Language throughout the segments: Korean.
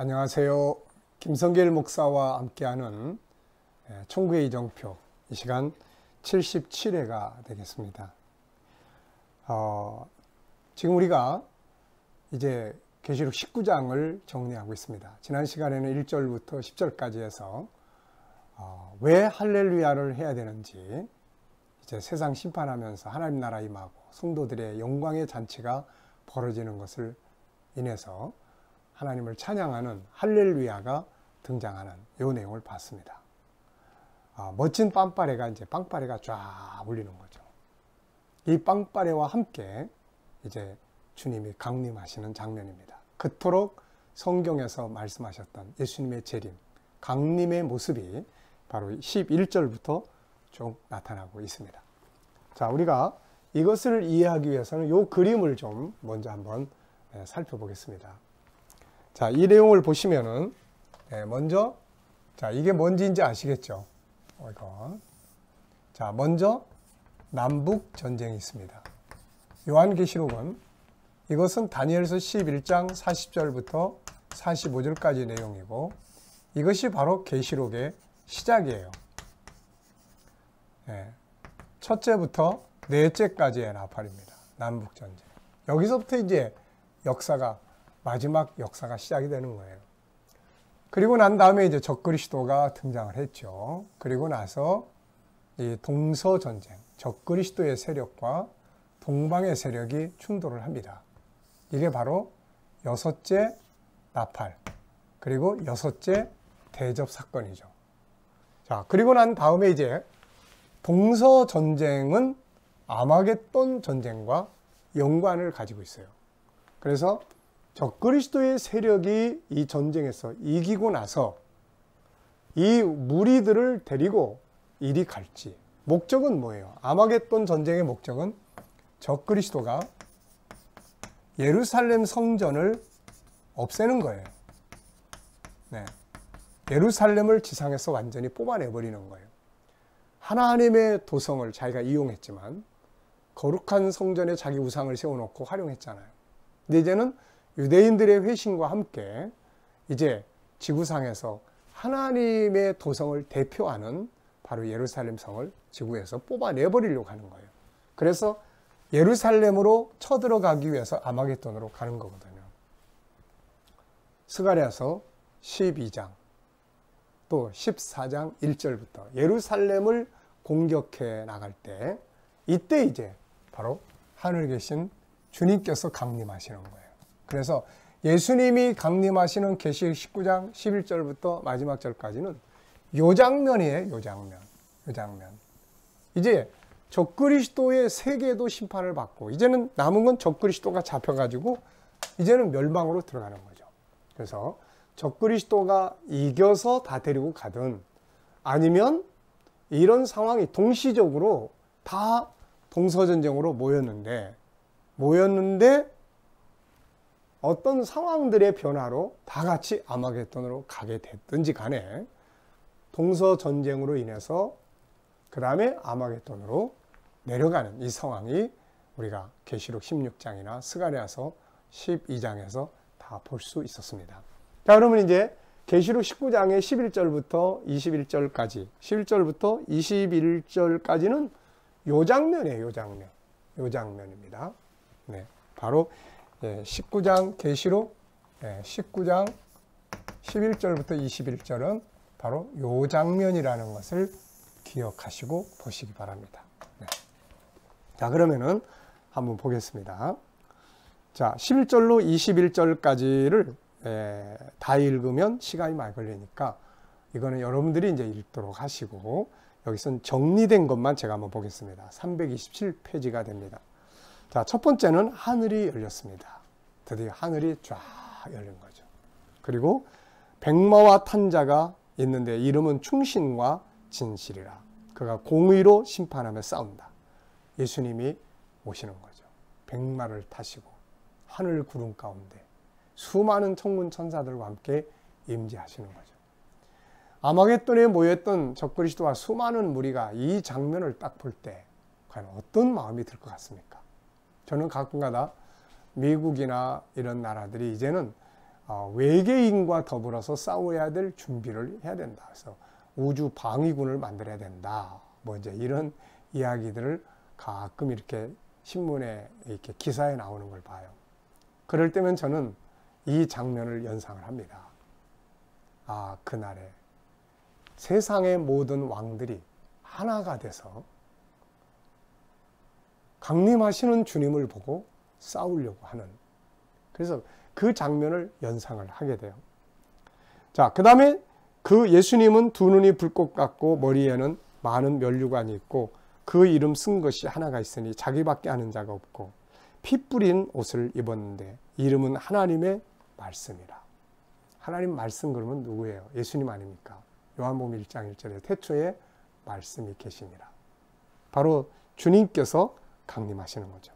안녕하세요. 김성길 목사와 함께하는 천국의 이정표, 이 시간 77회가 되겠습니다. 지금 우리가 이제 계시록 19장을 정리하고 있습니다. 지난 시간에는 1절부터 10절까지 해서 왜 할렐루야를 해야 되는지, 이제 세상 심판하면서 하나님 나라 임하고 성도들의 영광의 잔치가 벌어지는 것을 인해서 하나님을 찬양하는 할렐루야가 등장하는 이 내용을 봤습니다. 멋진 빵빠레가 이제 빵빠레가 쫙 울리는 거죠. 이 빵빠레와 함께 이제 주님이 강림하시는 장면입니다. 그토록 성경에서 말씀하셨던 예수님의 재림, 강림의 모습이 바로 11절부터 쭉 나타나고 있습니다. 자, 우리가 이것을 이해하기 위해서는 이 그림을 좀 먼저 한번 살펴보겠습니다. 자, 이 내용을 보시면은 먼저, 자, 이게 뭔지인지 아시겠죠? 이거. 자, 먼저 남북 전쟁이 있습니다. 요한계시록은 이것은 다니엘서 11장 40절부터 45절까지 내용이고, 이것이 바로 계시록의 시작이에요. 첫째부터 넷째까지의 나팔입니다. 남북 전쟁. 여기서부터 이제 역사가, 마지막 역사가 시작이 되는 거예요. 그리고 난 다음에 이제 적그리스도가 등장을 했죠. 그리고 나서 이 동서전쟁, 적그리스도의 세력과 동방의 세력이 충돌을 합니다. 이게 바로 여섯째 나팔, 그리고 여섯째 대접 사건이죠. 자, 그리고 난 다음에 이제 동서전쟁은 아마겟돈 전쟁과 연관을 가지고 있어요. 그래서 적그리스도의 세력이 이 전쟁에서 이기고 나서 이 무리들을 데리고 이리 갈지, 목적은 뭐예요? 아마겟돈 전쟁의 목적은 적그리스도가 예루살렘 성전을 없애는 거예요. 예루살렘을 지상에서 완전히 뽑아내버리는 거예요. 하나님의 도성을 자기가 이용했지만 거룩한 성전에 자기 우상을 세워놓고 활용했잖아요. 근데 이제는 유대인들의 회심과 함께 이제 지구상에서 하나님의 도성을 대표하는 바로 예루살렘 성을 지구에서 뽑아내버리려고 하는 거예요. 그래서 예루살렘으로 쳐들어가기 위해서 아마겟돈으로 가는 거거든요. 스가랴서 12장 또 14장 1절부터 예루살렘을 공격해 나갈 때, 이때 이제 바로 하늘에 계신 주님께서 강림하시는 거예요. 그래서 예수님이 강림하시는 계시록 19장 11절부터 마지막 절까지는 요 장면이에요. 요 장면. 이제 적그리스도의 세계도 심판을 받고, 이제는 남은 건 적그리스도가 잡혀가지고 이제는 멸망으로 들어가는 거죠. 그래서 적그리스도가 이겨서 다 데리고 가든, 아니면 이런 상황이 동시적으로 다 동서전쟁으로 모였는데 어떤 상황들의 변화로 다 같이 아마겟돈으로 가게 됐든지 간에 동서전쟁으로 인해서 그 다음에 아마겟돈으로 내려가는 이 상황이 우리가 계시록 16장이나 스가랴서 12장에서 다 볼 수 있었습니다. 자, 그러면 이제 계시록 19장의 11절부터 21절까지, 11절부터 21절까지는 요 장면이에요. 요 장면입니다. 바로 19장 계시록 19장 11절부터 21절은 바로 요 장면이라는 것을 기억하시고 보시기 바랍니다. 자, 그러면은 한번 보겠습니다. 자, 11절로 21절까지를 다 읽으면 시간이 많이 걸리니까 이거는 여러분들이 이제 읽도록 하시고, 여기서는 정리된 것만 제가 한번 보겠습니다. 327페이지가 됩니다. 자, 첫 번째는 하늘이 열렸습니다. 드디어 하늘이 쫙 열린 거죠. 그리고 백마와 탄 자가 있는데 이름은 충신과 진실이라. 그가 공의로 심판하며 싸운다. 예수님이 오시는 거죠. 백마를 타시고 하늘 구름 가운데 수많은 천군 천사들과 함께 임재하시는 거죠. 아마겟돈에 모였던 적그리스도와 수많은 무리가 이 장면을 딱 볼 때 과연 어떤 마음이 들 것 같습니까? 저는 가끔가다 미국이나 이런 나라들이 이제는 외계인과 더불어서 싸워야 될 준비를 해야 된다. 그래서 우주 방위군을 만들어야 된다. 뭐 이제 이런 이야기들을 가끔 이렇게 신문에 이렇게 기사에 나오는 걸 봐요. 그럴 때면 저는 이 장면을 연상을 합니다. 그날에 세상의 모든 왕들이 하나가 돼서 강림하시는 주님을 보고 싸우려고 하는, 그래서 그 장면을 연상을 하게 돼요. 자, 그 다음에 그 예수님은 두 눈이 불꽃 같고 머리에는 많은 면류관이 있고 그 이름 쓴 것이 하나가 있으니 자기밖에 아는 자가 없고 피 뿌린 옷을 입었는데 이름은 하나님의 말씀이라. 하나님 말씀 그러면 누구예요? 예수님 아닙니까? 요한복음 1장 1절에 태초에 말씀이 계시니라. 바로 주님께서 강림하시는 거죠.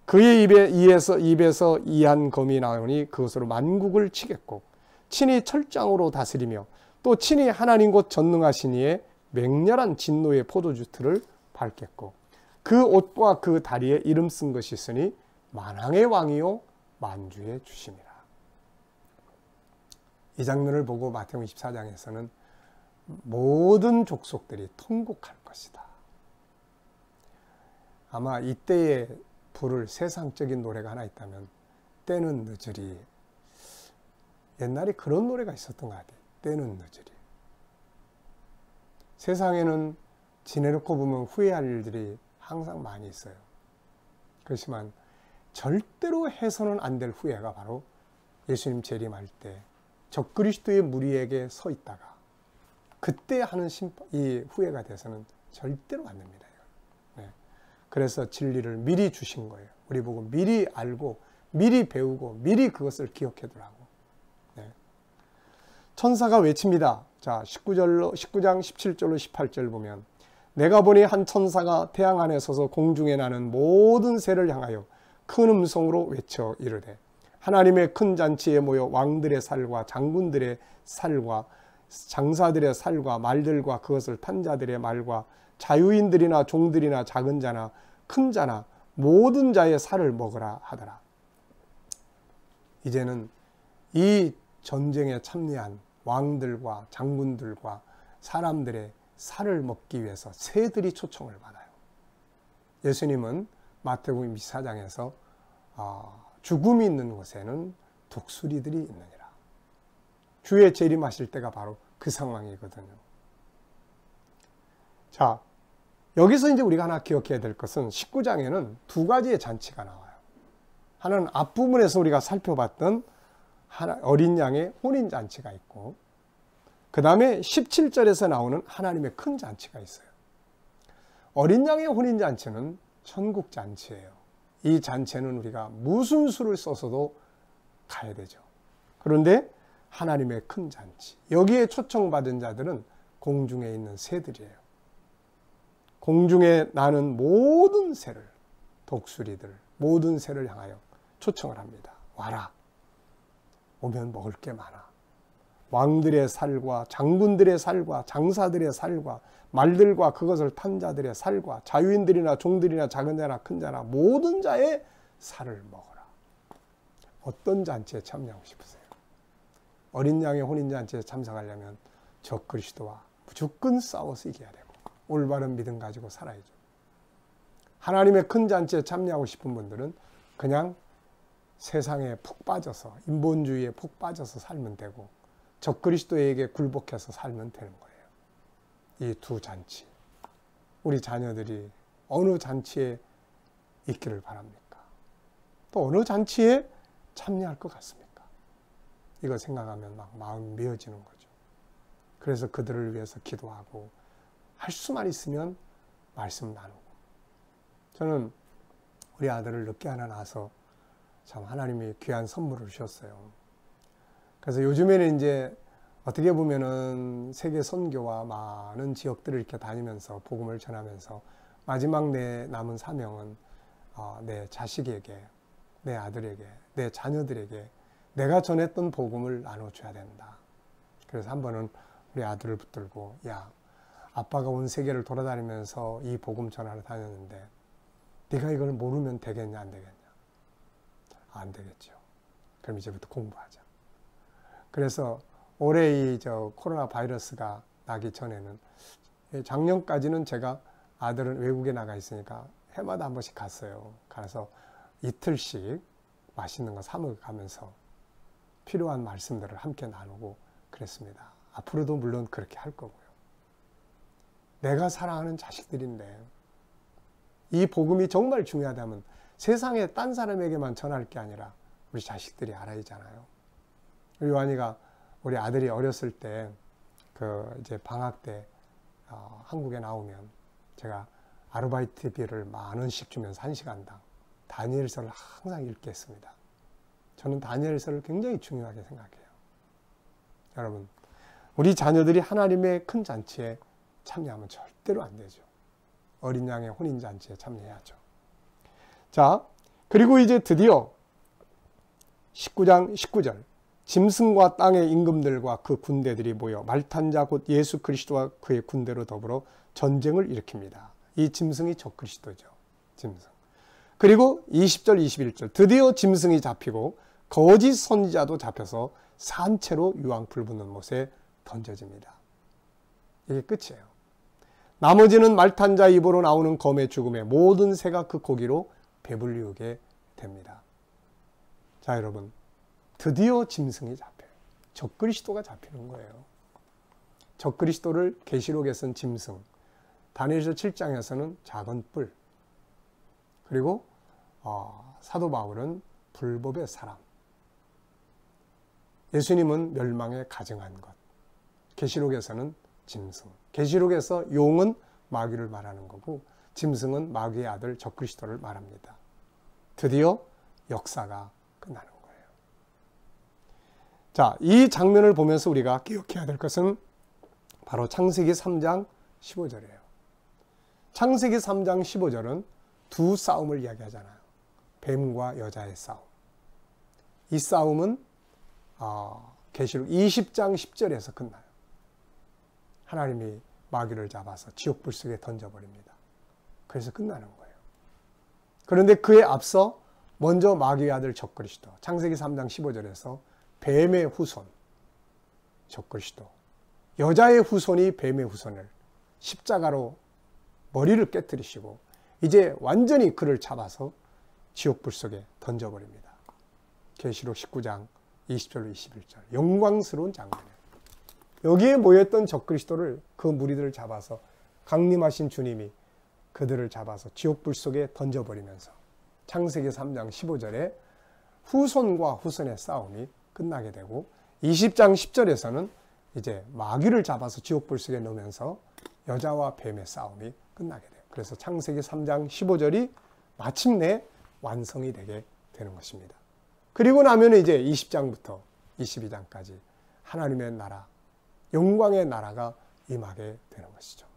그의 입에서 이한 검이 나오니 그것으로 만국을 치겠고 친히 철장으로 다스리며 또 친히 하나님 곧 전능하신 이의 맹렬한 진노의 포도주 틀을 밟겠고 그 옷과 그 다리에 이름 쓴 것이 있으니 만왕의 왕이요 만주의 주심이라. 이 장면을 보고 마태복음 24장에서는 모든 족속들이 통곡할 것이다. 아마 이때에 부를 세상적인 노래가 하나 있다면 때는 늦으리. 옛날에 그런 노래가 있었던 것 같아요. 때는 늦으리. 세상에는 지내놓고 보면 후회할 일들이 항상 많이 있어요. 그렇지만 절대로 해서는 안 될 후회가 바로 예수님 재림할 때 적그리스도의 무리에게 서 있다가 그때 하는 이 후회가 돼서는 절대로 안 됩니다. 네. 그래서 진리를 미리 주신 거예요. 우리 보고 미리 알고 미리 배우고 미리 그것을 기억해 두라고. 네. 천사가 외칩니다. 자, 19장 17절로 18절 보면 내가 보니 한 천사가 태양 안에 서서 공중에 나는 모든 새를 향하여 큰 음성으로 외쳐 이르되 하나님의 큰 잔치에 모여 왕들의 살과 장군들의 살과 장사들의 살과 말들과 그것을 탄 자들의 말과 자유인들이나 종들이나 작은 자나 큰 자나 모든 자의 살을 먹으라 하더라. 이제는 이 전쟁에 참여한 왕들과 장군들과 사람들의 살을 먹기 위해서 새들이 초청을 받아요. 예수님은 마태복음 24장에서 죽음이 있는 곳에는 독수리들이 있느니라. 주의 재림하실 때가 바로 그 상황이거든요. 자, 여기서 이제 우리가 하나 기억해야 될 것은 19장에는 두 가지의 잔치가 나와요. 하나는 앞부분에서 우리가 살펴봤던 어린 양의 혼인잔치가 있고 그 다음에 17절에서 나오는 하나님의 큰 잔치가 있어요. 어린 양의 혼인잔치는 천국잔치예요. 이 잔치에는 우리가 무슨 수를 써서도 가야 되죠. 그런데 하나님의 큰 잔치, 여기에 초청받은 자들은 공중에 있는 새들이에요. 공중에 나는 모든 새를, 독수리들, 모든 새를 향하여 초청을 합니다. 와라. 오면 먹을 게 많아. 왕들의 살과 장군들의 살과 장사들의 살과 말들과 그것을 탄 자들의 살과 자유인들이나 종들이나 작은 자나 큰 자나 모든 자의 살을 먹어라. 어떤 잔치에 참여하고 싶으세요? 어린 양의 혼인잔치에 참석하려면 적그리스도와 무조건 싸워서 이겨야 되고 올바른 믿음 가지고 살아야죠. 하나님의 큰 잔치에 참여하고 싶은 분들은 그냥 세상에 푹 빠져서 인본주의에 푹 빠져서 살면 되고 적그리스도에게 굴복해서 살면 되는 거예요. 이 두 잔치, 우리 자녀들이 어느 잔치에 있기를 바랍니까? 또 어느 잔치에 참여할 것 같습니까? 이거 생각하면 막 마음이 메어지는 거죠. 그래서 그들을 위해서 기도하고 할 수만 있으면 말씀 나누고. 저는 우리 아들을 늦게 하나 낳아서 참 하나님이 귀한 선물을 주셨어요. 그래서 요즘에는 이제 어떻게 보면은 세계 선교와 많은 지역들을 이렇게 다니면서 복음을 전하면서 마지막 내 남은 사명은 내 자식에게, 내 아들에게, 내 자녀들에게 내가 전했던 복음을 나눠줘야 된다. 그래서 한 번은 우리 아들을 붙들고, 야, 아빠가 온 세계를 돌아다니면서 이 복음 전하러 다녔는데 네가 이걸 모르면 되겠냐 안 되겠냐? 안 되겠죠. 그럼 이제부터 공부하자. 그래서 올해 코로나 바이러스가 나기 전에는 작년까지는 제가 아들은 외국에 나가 있으니까 해마다 한 번씩 갔어요. 가서 이틀씩 맛있는 거 사 먹어가면서 필요한 말씀들을 함께 나누고 그랬습니다. 앞으로도 물론 그렇게 할 거고요. 내가 사랑하는 자식들인데 이 복음이 정말 중요하다면 세상에 딴 사람에게만 전할 게 아니라 우리 자식들이 알아야잖아요. 요한이가 우리 아들이 어렸을 때 이제 방학 때 한국에 나오면 제가 아르바이트비를 10,000원씩 주면서 1시간당 다니엘서를 항상 읽게 했습니다. 저는 다니엘서를 굉장히 중요하게 생각해요. 여러분, 우리 자녀들이 하나님의 큰 잔치에 참여하면 절대로 안 되죠. 어린 양의 혼인잔치에 참여해야죠. 자, 그리고 이제 드디어 19장 19절 짐승과 땅의 임금들과 그 군대들이 모여 말탄 자 곧 예수 그리스도와 그의 군대로 더불어 전쟁을 일으킵니다. 이 짐승이 적그리스도죠. 짐승. 그리고 20절 21절 드디어 짐승이 잡히고 거짓 선지자도 잡혀서 산채로 유황 불붙는 못에 던져집니다. 이게 끝이에요. 나머지는 말탄 자 입으로 나오는 검의 죽음에 모든 새가 그 고기로 배불리우게 됩니다. 자, 여러분, 드디어 짐승이 잡혀요. 적그리스도가 잡히는 거예요. 적그리스도를 계시록에서는 짐승, 다니엘서 7장에서는 작은 뿔, 그리고 사도 바울은 불법의 사람, 예수님은 멸망에 가증한 것, 계시록에서는 짐승, 계시록에서 용은 마귀를 말하는 거고 짐승은 마귀의 아들 적그리스도를 말합니다. 드디어 역사가 끝나는 거예요. 자, 이 장면을 보면서 우리가 기억해야 될 것은 바로 창세기 3장 15절이에요. 창세기 3장 15절은 두 싸움을 이야기하잖아요. 뱀과 여자의 싸움. 이 싸움은 계시록 20장 10절에서 끝나요. 하나님이 마귀를 잡아서 지옥불 속에 던져버립니다. 그래서 끝나는 거예요. 그런데 그에 앞서 먼저 마귀의 아들 적그리스도, 창세기 3장 15절에서 뱀의 후손, 적그리스도, 여자의 후손이 뱀의 후손을 십자가로 머리를 깨뜨리시고 이제 완전히 그를 잡아서 지옥불 속에 던져버립니다. 계시록 19장 20절로 21절, 영광스러운 장면이에요. 여기에 모였던 적그리스도를, 그 무리들을 잡아서 강림하신 주님이 그들을 잡아서 지옥불 속에 던져버리면서 창세기 3장 15절에 후손과 후손의 싸움이 끝나게 되고 20장 10절에서는 이제 마귀를 잡아서 지옥불 속에 넣으면서 여자와 뱀의 싸움이 끝나게 돼요. 그래서 창세기 3장 15절이 마침내 완성이 되게 되는 것입니다. 그리고 나면 이제 20장부터 22장까지 하나님의 나라, 영광의 나라가 임하게 되는 것이죠.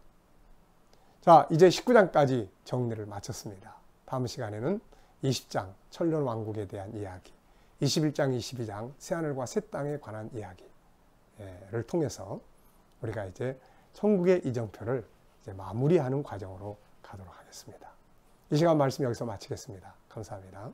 자, 이제 19장까지 정리를 마쳤습니다. 다음 시간에는 20장 천년 왕국에 대한 이야기, 21장, 22장 새하늘과 새 땅에 관한 이야기를 통해서 우리가 이제 천국의 이정표를 이제 마무리하는 과정으로 가도록 하겠습니다. 이 시간 말씀 여기서 마치겠습니다. 감사합니다.